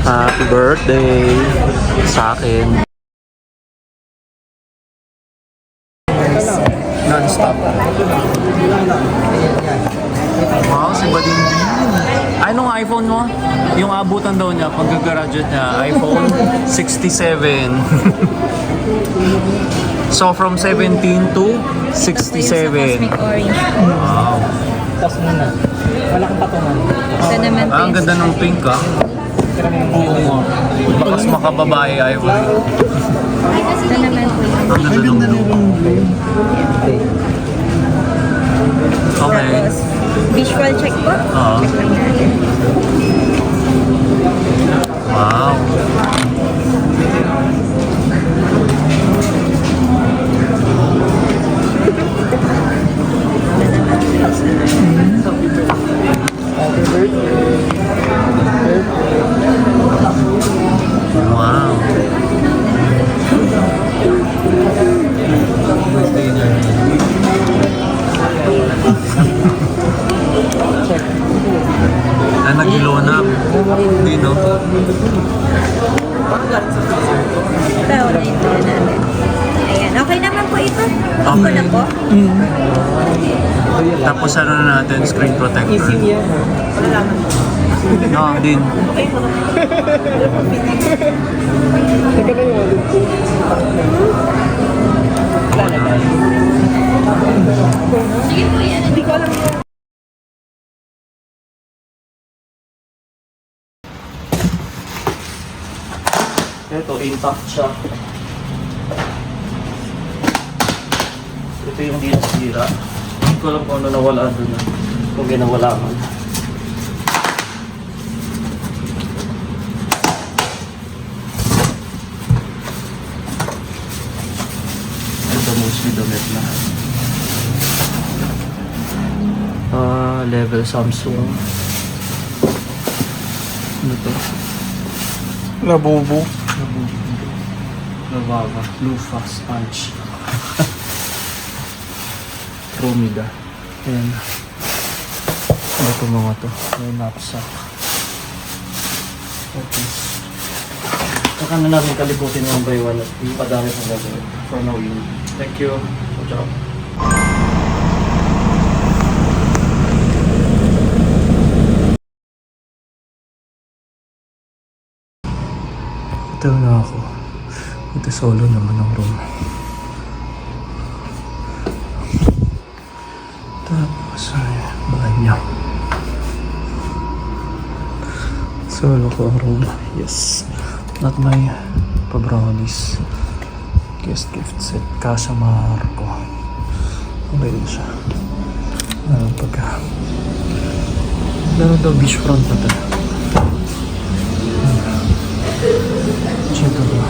Happy birthday sa akin. Non-stop. Wow, si Bading. Ay, nung iPhone mo? Yung abutan daw niya, pag-graduate niya, iPhone 67. So, from 17 to 67. Cosmic orange. Wow. Tapos muna. Wala kang patungan. Ito naman po Ang ganda ng pink, ah. Oo nga. Bakas makababae, Ivory. Ito naman po yung Ang ganda ng blue. Okay. Tapos, visual check po. Oo. Check lang natin. Wow. Happy birthday. Wow. Na nagilo na. Hindi, no? Ito, unahin po natin. Ayan, okay naman po ito. Okay. Ako na po. Tapos ano na natin, screen protector. Easy yan. No, din. Teka na yung wallet ko. Hindi ko alam yan. Ito, intact siya. Ito yung di nasira. Hindi ko alam kung ano nawala doon. Kung ginawala man. Ito mostly damit na. Level Samsung. Ano to? Labubo. Lavava, Lufa, Sponge. Promida. Ayan. Ano ito mga to? May knapsack. Okay. Saka na namin kalikutin one by one at yung padami kong gagawin. For now yun. Thank you. Ciao. Ito na ako. Ito solo naman ang room. Tapos ay banyo. Solo ko ang room. Yes. Not my pa-brownies. Guest gift set. Casa Marco. Okay din siya. Pagka meron daw beachfront na ito. Chito ba?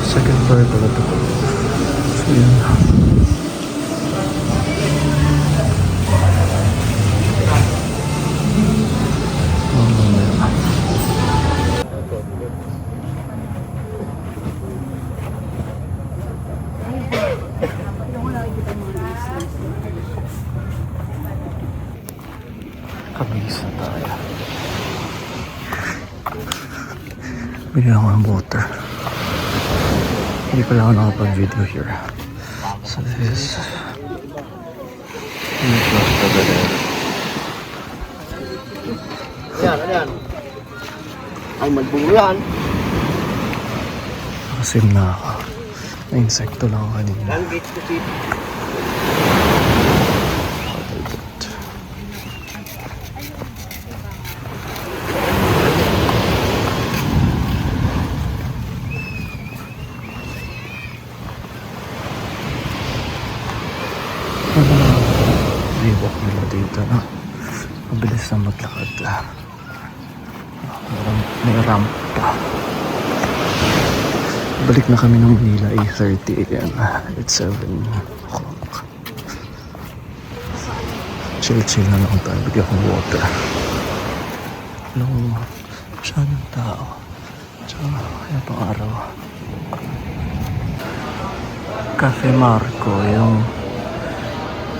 Second floor pala ito. So yun. Kabisa tayo. Bili ako ng water. Hindi pala ako nakapag-video here. So this is close to the there. Yan, yan. Ay, magbungo yan. Nakasim na ako. Na-insekto lang ako kanina. Yan, gate to see. Rewalk nila dito, no? Mabilis na maglakad. May ramp pa. Balik na kami ng Manila 8:30 a.m. It's 7 o'clock. Chill na lang tayo. Bigyan akong water. Masyadong tao. Tsaka kaya pang araw. Cafe Marco, yung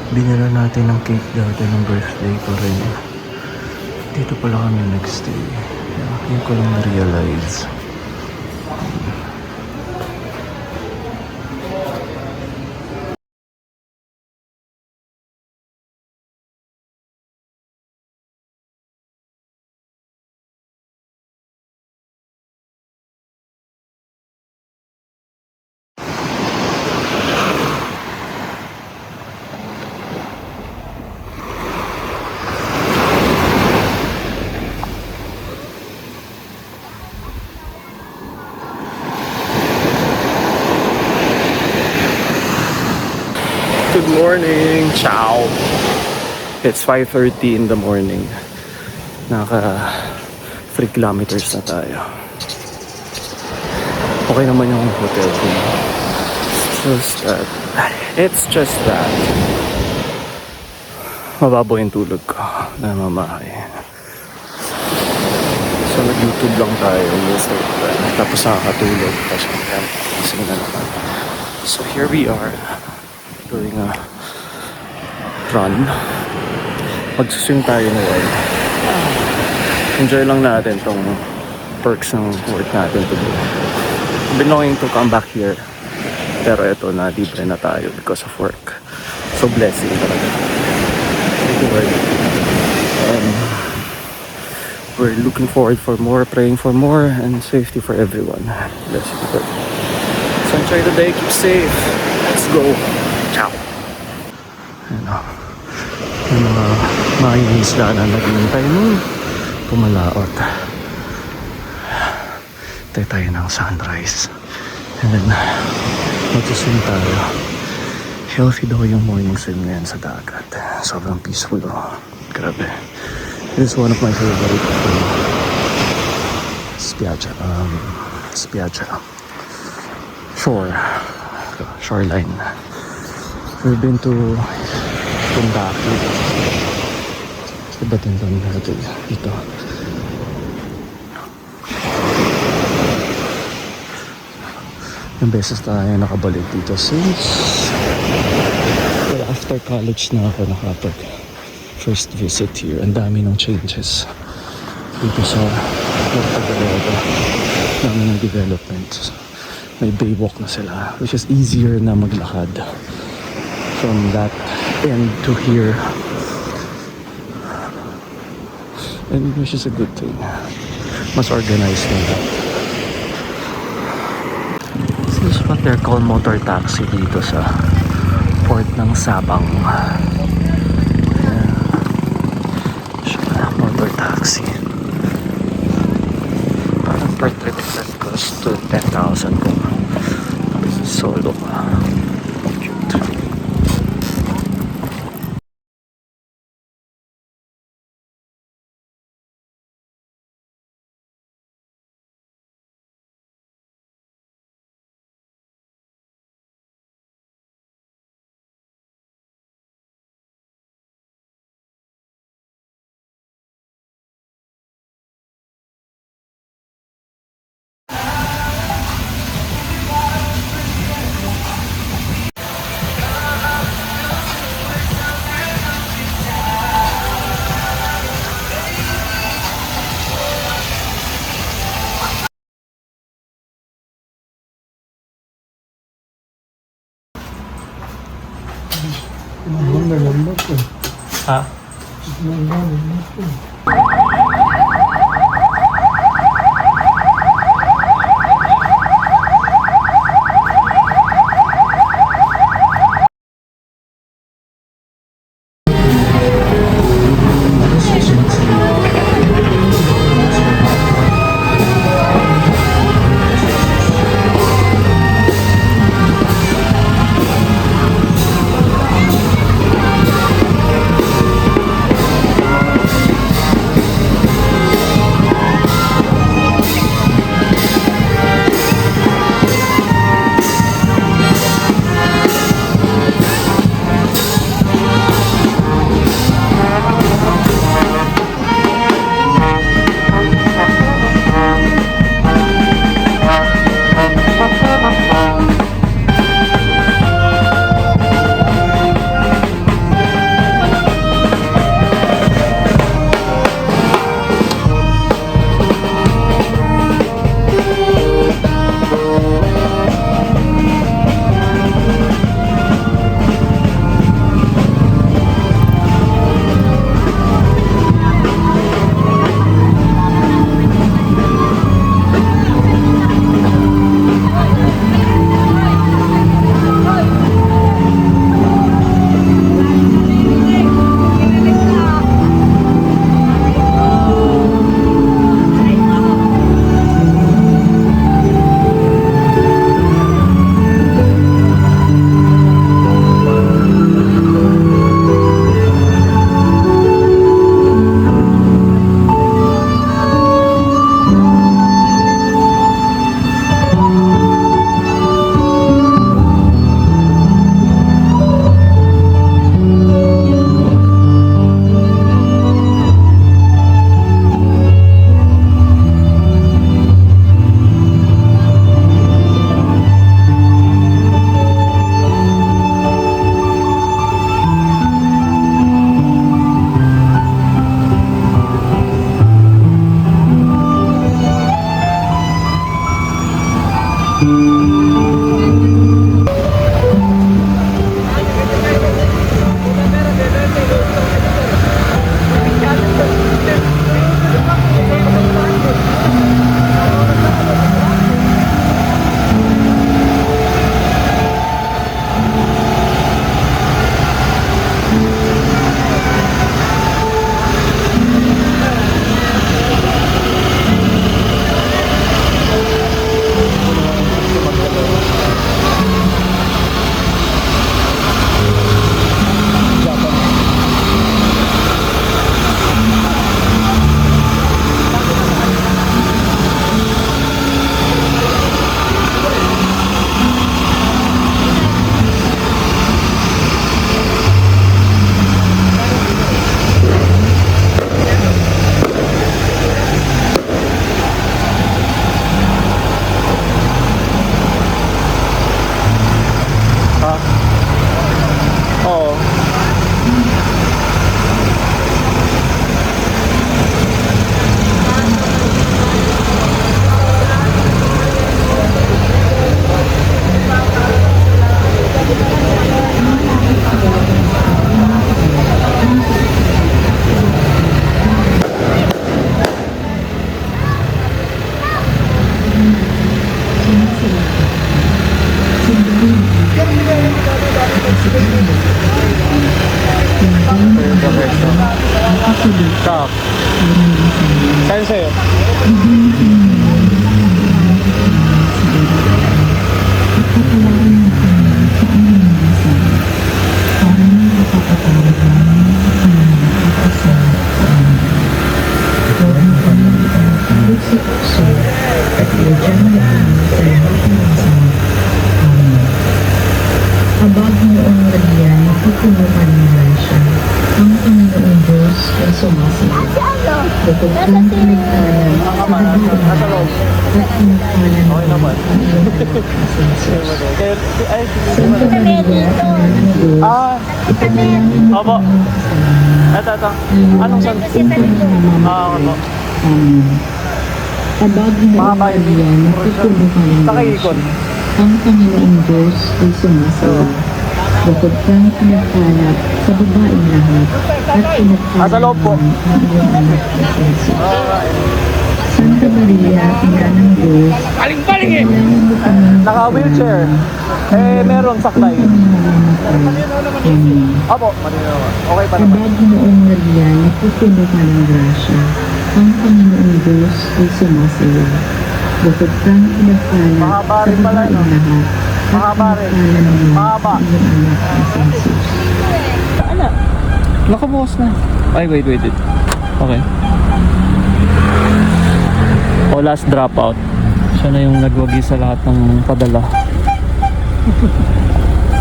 binila natin ng cake dati ng birthday ko rin. Dito pala kami nagstay. Hindi ko lang na-realize. Good morning! Ciao! It's 5:30 in the morning. Naka 3 kilometers na tayo. Okay naman yung hotel ko. It's just that mababaw yung tulog ko na mamahay. So nag-YouTube lang tayo most of the time. Tapos nakakatulog. Tapos kasi na naman. So here we are doing a run. Mag-swim tayo ngayon. Enjoy lang natin tong perks ng work natin today. Been longing to come back here. Pero eto na, libre na tayo because of work. So blessing talaga. Thank you, Lord. And we're looking forward for more, praying for more, and safety for everyone. Bless you, Lord. So enjoy the day, keep safe. Let's go. Ciao. Ano, yung mga isla na naghihintay nung pumalaot. Tayo tayo ng sunrise. And then, mag-swim tayo. Healthy daw yung morning swim ngayon sa dagat. Sobrang peaceful. Oh. Grabe. This is one of my favorite spiaggia. Shoreline. We've been to Kundaki. Iba din doon dito. Yung beses tayo nakabalik dito since after college na ako nakapag first visit here. Ang dami ng changes dito sa Puerto Galera. Dami ng development. May baywalk na sila, which is easier na maglakad from that end to here, and which is a good thing. Mas organized na. This is what they're called motor taxi dito sa port ng Sabang. Motor taxi. Parang per trip that cost to 10,000 kung solo ka. Cute. Ha? Stop. Saan sa'yo? Abag noong Maria, napupunukan niya siya. Ang Panginoong Diyos ay sumasagot. Bukod kang pinagkalan sa babae at pinagkalan mo ang iyong anak na si Jesus. Santa Maria, Ina ng Diyos, ipanalangin mo Opo. kami sa Ito. Anong san? Opo. Amen. Abag noong Maria, napupunukan niya Nakaikon. siya. Ang Panginoong Diyos ay sumasawa. Bukod kang pinagkalap sa babaeng lahat at pinagkalap Sa loob po. ang iyong anak na si Jesus. Santa Maria, Ina ng Diyos, Paling-paling eh! ipanalangin mo kami sa Naka-wheelchair. Meron saklay. Amen. Opo. Okay pa naman. Abag noong Maria, napupuno ka ng grasya. Ang Panginoong Diyos ay sumasawa. Bukod kang pinagkalap Mahaba sa rin pala, babaeng no? lahat at Mahaba rin. pinagkalap mo Mahaba. ang iyong anak na si Jesus. Nakabukas na. Ay, wait. Okay. O, last dropout. Siya na yung nagwagi sa lahat ng padala.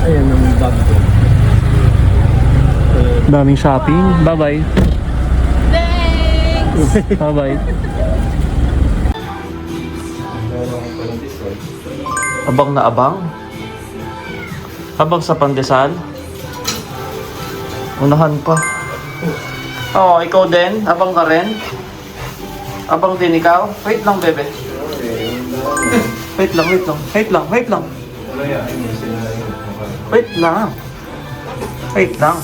Ayan ang bag ko. Daming shopping. Bye-bye. Thanks! Bye-bye. Abang na abang? Abang sa pandesal? Unahan pa. Oo, ikaw din? Abang ka rin? Abang din ikaw? Wait lang, bebe. Wait lang. Wait lang.